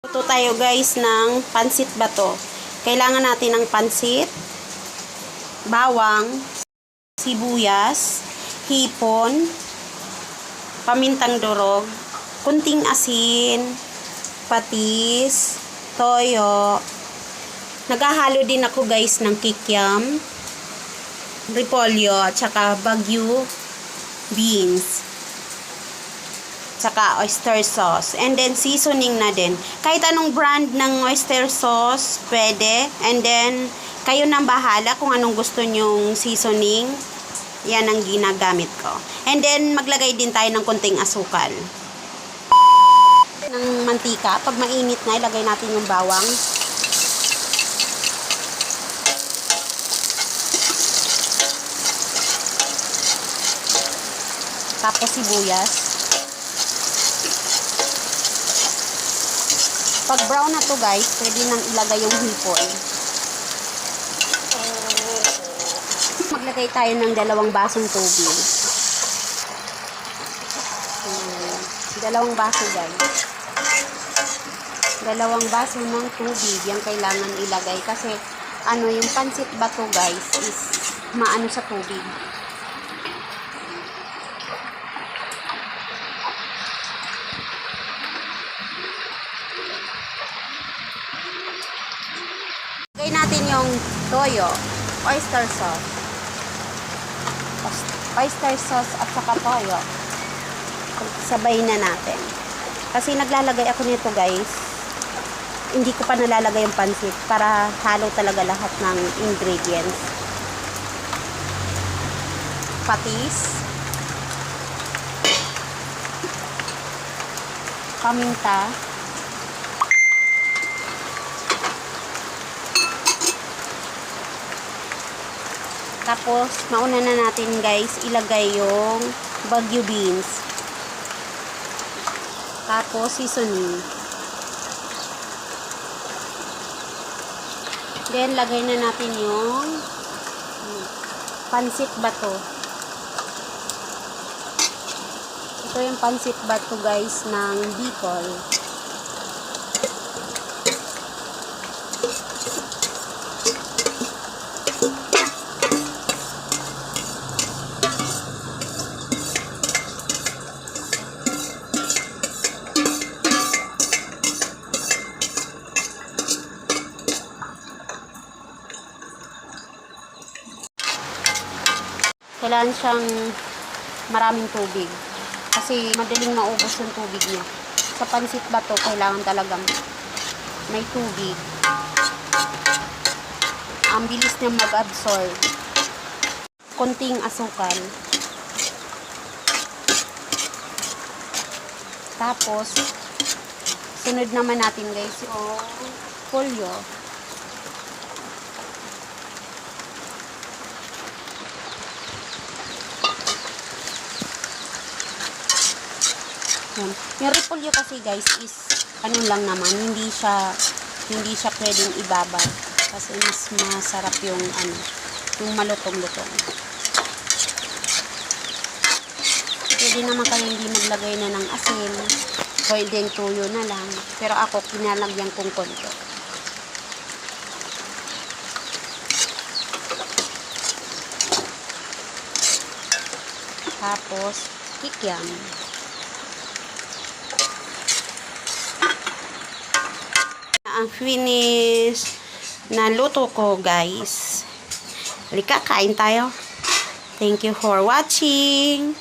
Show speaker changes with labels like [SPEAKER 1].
[SPEAKER 1] Luto tayo guys ng pansit bato. Kailangan natin ng pansit, bawang, sibuyas, hipon, pamintang durog, kunting asin, patis, toyo. Naghahalo din ako guys ng kikiam, repolyo, at saka bagyo beans, saka oyster sauce, and then seasoning na din. Kahit anong brand ng oyster sauce, pwede. And then, kayo nang bahala kung anong gusto nyong seasoning. Yan ang ginagamit ko. And then, maglagay din tayo ng konting asukal. Ng mantika, pag mainit na, ilagay natin yung bawang. Tapos sibuyas. Pag brown na to guys, pwede nang ilagay yung hipon. Maglagay tayo ng 2 basong tubig. 2 baso guys. 2 baso ng tubig. Yan kailangan ilagay kasi yung pansit bato guys is maano sa tubig. Lagay natin yung toyo, oyster sauce at saka toyo. Sabay na natin. Kasi naglalagay ako nito guys, hindi ko pa nalalagay yung pansit para halo talaga lahat ng ingredients. Patis, paminta, tapos mauna na natin guys ilagay yung bagyo beans, tapos seasoning, then lagay na natin yung pansit bato. Ito yung pansit bato guys ng Bicol. Kailangan siyang maraming tubig kasi madaling maubos yung tubig niya. Sa pansit bato, kailangan talagang may tubig. Ang bilis niya mag-absorb. Konting asukal. Tapos, sunod naman natin guys yung polyo. Yung repolyo kasi guys is lang naman, hindi siya pwedeng ibabaw kasi mas masarap yung yung malutong-lutong. Pwede naman kayo hindi maglagay na ng asin, pwedeng tuyo na lang, pero ako kinalagyan kong konti. Tapos kikiam. Ang finish na luto ko guys. Halika, kain tayo. Thank you for watching.